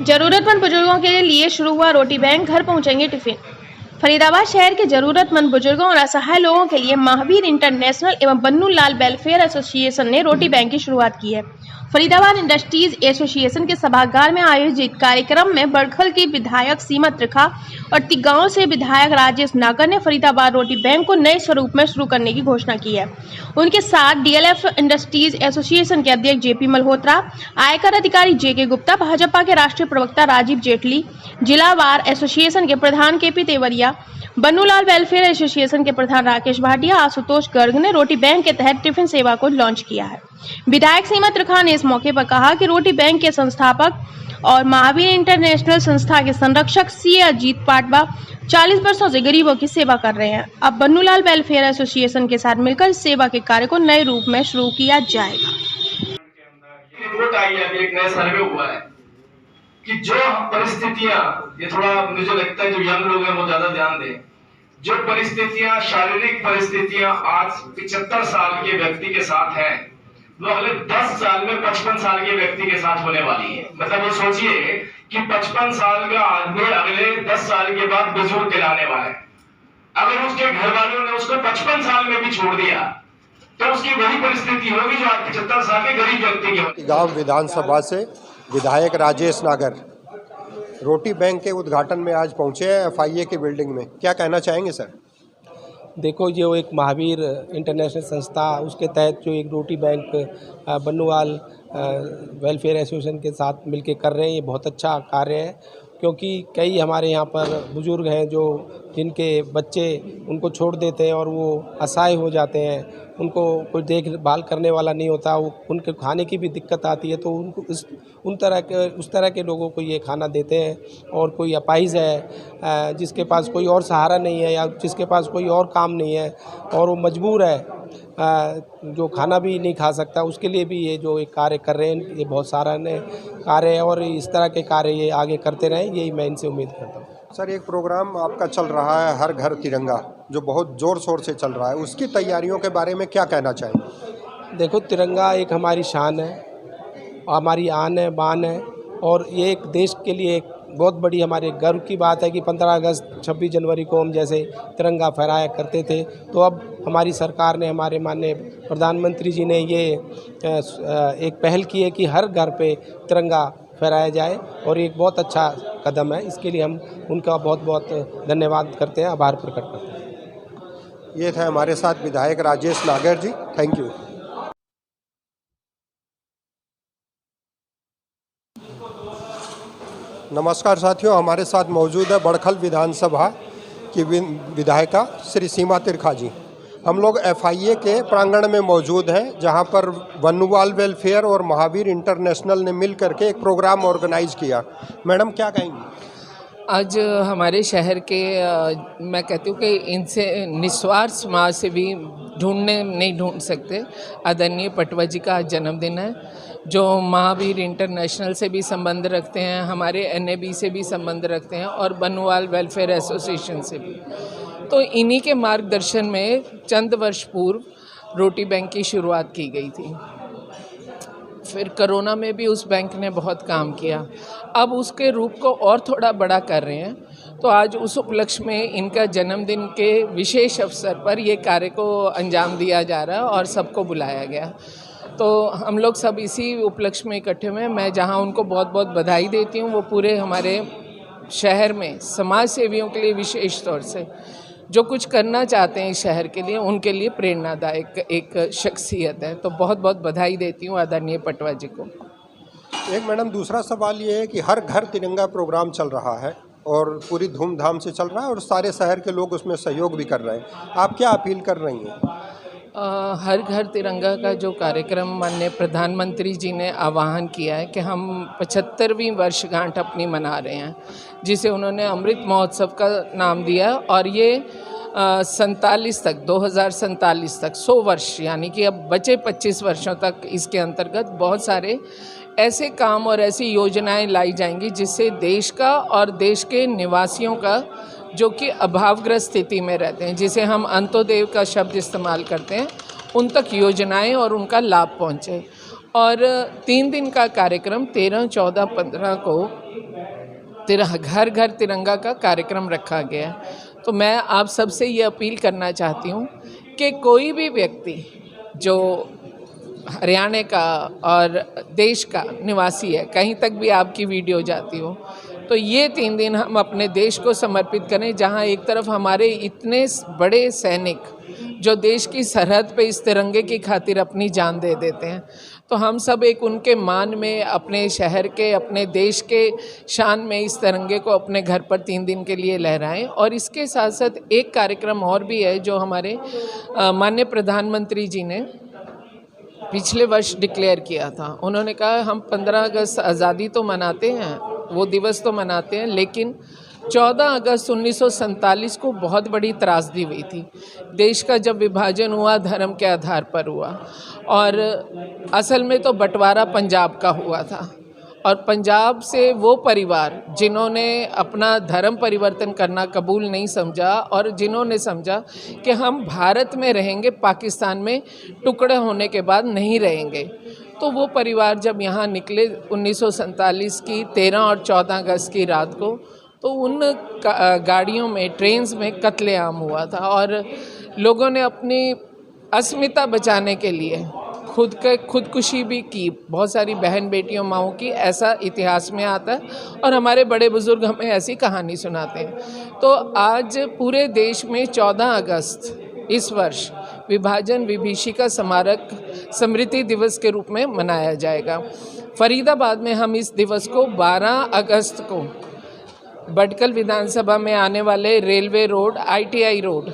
जरूरतमंद बुजुर्गों के लिए शुरू हुआ रोटी बैंक, घर पहुंचेंगे टिफिन। फरीदाबाद शहर के जरूरतमंद बुजुर्गों और असहाय लोगों के लिए महावीर इंटरनेशनल एवं बन्नू लाल वेलफेयर एसोसिएशन ने रोटी बैंक की शुरुआत की है। फरीदाबाद इंडस्ट्रीज एसोसिएशन के सभागार में आयोजित कार्यक्रम में बड़खल की विधायक सीमा त्रिखा और तिगांव से विधायक राजेश नागर ने फरीदाबाद रोटी बैंक को नए स्वरूप में शुरू करने की घोषणा की है। उनके साथ डीएलएफ इंडस्ट्रीज एसोसिएशन के अध्यक्ष जेपी मल्होत्रा, आयकर अधिकारी जेके गुप्ता, भाजपा के राष्ट्रीय प्रवक्ता राजीव जेटली, जिला वार एसोसिएशन के प्रधान केपी तेवरिया, बन्नूलाल वेलफेयर एसोसिएशन के प्रधान राकेश भाटिया, आशुतोष गर्ग ने रोटी बैंक के तहत टिफिन सेवा को लॉन्च किया है। विधायक सीमा त्रिखा ने इस मौके पर कहा कि रोटी बैंक के संस्थापक और महावीर इंटरनेशनल संस्था के संरक्षक सीए अजीत पाटवा 40 वर्षों से गरीबों की सेवा कर रहे हैं। अब बन्नूलाल वेलफेयर एसोसिएशन के साथ मिलकर इस सेवा के कार्य को नए रूप में शुरू किया जाएगा। एक नया सर्वे हुआ है कि जो परिस्थितियां, ये थोड़ा मुझे लगता है जो यंग लोग हैं वो ज्यादा ध्यान दें, जो परिस्थितियां, शारीरिक परिस्थितियां आज 75 साल के व्यक्ति के साथ हैं, वो अगले 10 साल में 55 साल के व्यक्ति के साथ होने वाली है। मतलब वो सोचिए कि 55 साल का आदमी अगले 10 साल के बाद बुजुर्ग कहलाने वाला है। अगर उसके घर वालों ने उसको 55 साल में भी छोड़ दिया तो उसकी वही परिस्थिति होगी जो आज 75 साल के गरीब व्यक्ति की होगी। गांव विधानसभा से विधायक राजेश नागर रोटी बैंक के उद्घाटन में आज पहुंचे हैं एफआईए की बिल्डिंग में, क्या कहना चाहेंगे सर? देखो, जो एक महावीर इंटरनेशनल संस्था, उसके तहत जो एक रोटी बैंक बन्नूलाल वेलफेयर एसोसिएशन के साथ मिलके कर रहे हैं, ये बहुत अच्छा कार्य है। क्योंकि कई हमारे यहाँ पर बुज़ुर्ग हैं जो जिनके बच्चे उनको छोड़ देते हैं और वो असहाय हो जाते हैं, उनको कोई देखभाल करने वाला नहीं होता, वो उनके खाने की भी दिक्कत आती है, तो उनको उस तरह के लोगों को ये खाना देते हैं। और कोई अपाहिज है जिसके पास कोई और सहारा नहीं है या जिसके पास कोई और काम नहीं है और वो मजबूर है, जो खाना भी नहीं खा सकता, उसके लिए भी ये जो एक कार्य कर रहे हैं, ये बहुत सराहनीय कार्य है और इस तरह के कार्य ये आगे करते रहें, यही मैं इनसे उम्मीद करता हूँ। सर, एक प्रोग्राम आपका चल रहा है हर घर तिरंगा, जो बहुत ज़ोर शोर से चल रहा है, उसकी तैयारियों के बारे में क्या कहना चाहेंगे? देखो, तिरंगा एक हमारी शान है, हमारी आन है, बान है और ये एक देश के लिए एक बहुत बड़ी हमारे गर्व की बात है कि 15 अगस्त 26 जनवरी को हम जैसे तिरंगा फहराया करते थे, तो अब हमारी सरकार ने, हमारे माननीय प्रधानमंत्री जी ने ये एक पहल की है कि हर घर पे तिरंगा फहराया जाए और एक बहुत अच्छा कदम है। इसके लिए हम उनका बहुत बहुत धन्यवाद करते हैं, आभार प्रकट करते हैं। ये थे हमारे साथ विधायक राजेश नागर जी, थैंक यू। नमस्कार साथियों, हमारे साथ मौजूद है बड़खल विधानसभा की विधायिका श्री सीमा त्रिखा जी। हम लोग एफआईए के प्रांगण में मौजूद हैं, जहां पर बन्नूलाल वेलफेयर और महावीर इंटरनेशनल ने मिल करके एक प्रोग्राम ऑर्गेनाइज किया। मैडम, क्या कहेंगी? आज हमारे शहर के मैं कहती हूँ कि इनसे निस्वार्थ समाज से भी नहीं ढूंढ सकते, आदरणीय पटवा जी का आज जन्मदिन है, जो महावीर इंटरनेशनल से भी संबंध रखते हैं, हमारे एनएबी से भी संबंध रखते हैं और बन्नूलाल वेलफेयर एसोसिएशन से भी। तो इन्हीं के मार्गदर्शन में चंद वर्ष पूर्व रोटी बैंक की शुरुआत की गई थी। फिर कोरोना में भी उस बैंक ने बहुत काम किया। अब उसके रूप को और थोड़ा बड़ा कर रहे हैं, तो आज उस उपलक्ष्य में इनका जन्मदिन के विशेष अवसर पर ये कार्य को अंजाम दिया जा रहा है और सबको बुलाया गया। तो हम लोग सब इसी उपलक्ष्य में इकट्ठे हुए हैं। मैं जहां उनको बहुत बहुत बधाई देती हूं, वो पूरे हमारे शहर में समाज सेवियों के लिए विशेष तौर से जो कुछ करना चाहते हैं इस शहर के लिए, उनके लिए प्रेरणादायक एक शख्सियत है। तो बहुत बहुत बधाई देती हूँ आदरणीय पटवा जी को। एक मैडम, दूसरा सवाल ये है कि हर घर तिरंगा प्रोग्राम चल रहा है और पूरी धूमधाम से चल रहा है और सारे शहर के लोग उसमें सहयोग भी कर रहे हैं, आप क्या अपील कर रही हैं? हर घर तिरंगा का जो कार्यक्रम माननीय प्रधानमंत्री जी ने आह्वान किया है कि हम 75वीं वर्षगांठ अपनी मना रहे हैं, जिसे उन्होंने अमृत महोत्सव का नाम दिया और ये 47 तक 2047 तक 100 वर्ष, यानी कि अब बचे 25 वर्षों तक इसके अंतर्गत बहुत सारे ऐसे काम और ऐसी योजनाएं लाई जाएंगी जिससे देश का और देश के निवासियों का जो कि अभावग्रस्त स्थिति में रहते हैं, जिसे हम अंत्योदय का शब्द इस्तेमाल करते हैं, उन तक योजनाएं और उनका लाभ पहुंचे। और 3 दिन का कार्यक्रम 13, 14, 15 को घर घर तिरंगा का कार्यक्रम रखा गया है। तो मैं आप सबसे ये अपील करना चाहती हूँ कि कोई भी व्यक्ति जो हरियाणा का और देश का निवासी है, कहीं तक भी आपकी वीडियो जाती हो, तो ये 3 दिन हम अपने देश को समर्पित करें, जहाँ एक तरफ हमारे इतने बड़े सैनिक जो देश की सरहद पे इस तिरंगे की खातिर अपनी जान दे देते हैं, तो हम सब एक उनके मान में, अपने शहर के, अपने देश के शान में इस तिरंगे को अपने घर पर 3 दिन के लिए लहराएं। और इसके साथ साथ एक कार्यक्रम और भी है जो हमारे माननीय प्रधानमंत्री जी ने पिछले वर्ष डिक्लेयर किया था। उन्होंने कहा हम 15 अगस्त आज़ादी तो मनाते हैं, वो दिवस तो मनाते हैं, लेकिन 14 अगस्त 1947 को बहुत बड़ी त्रासदी हुई थी। देश का जब विभाजन हुआ धर्म के आधार पर हुआ, और असल में तो बंटवारा पंजाब का हुआ था, और पंजाब से वो परिवार जिन्होंने अपना धर्म परिवर्तन करना कबूल नहीं समझा और जिन्होंने समझा कि हम भारत में रहेंगे, पाकिस्तान में टुकड़े होने के बाद नहीं रहेंगे, तो वो परिवार जब यहाँ निकले 1947 की 13 और 14 अगस्त की रात को, तो उन गाड़ियों में, ट्रेन्स में कत्लेआम हुआ था, और लोगों ने अपनी अस्मिता बचाने के लिए खुदकुशी भी की। बहुत सारी बहन बेटियों माओं की, ऐसा इतिहास में आता है, और हमारे बड़े बुजुर्ग हमें ऐसी कहानी सुनाते हैं। तो आज पूरे देश में 14 अगस्त इस वर्ष विभाजन विभीषिका स्मारक स्मृति दिवस के रूप में मनाया जाएगा। फरीदाबाद में हम इस दिवस को 12 अगस्त को भटकल विधानसभा में आने वाले रेलवे रोड, ITI रोड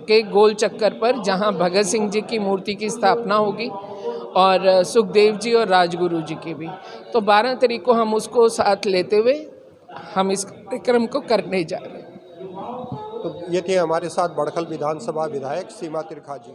के गोल चक्कर पर, जहां भगत सिंह जी की मूर्ति की स्थापना होगी और सुखदेव जी और राजगुरु जी की भी, तो 12 तारीख को हम उसको साथ लेते हुए हम इस कार्यक्रम को करने जा रहे हैं। तो ये थे हमारे साथ बड़खल विधानसभा विधायक सीमा त्रिखा जी।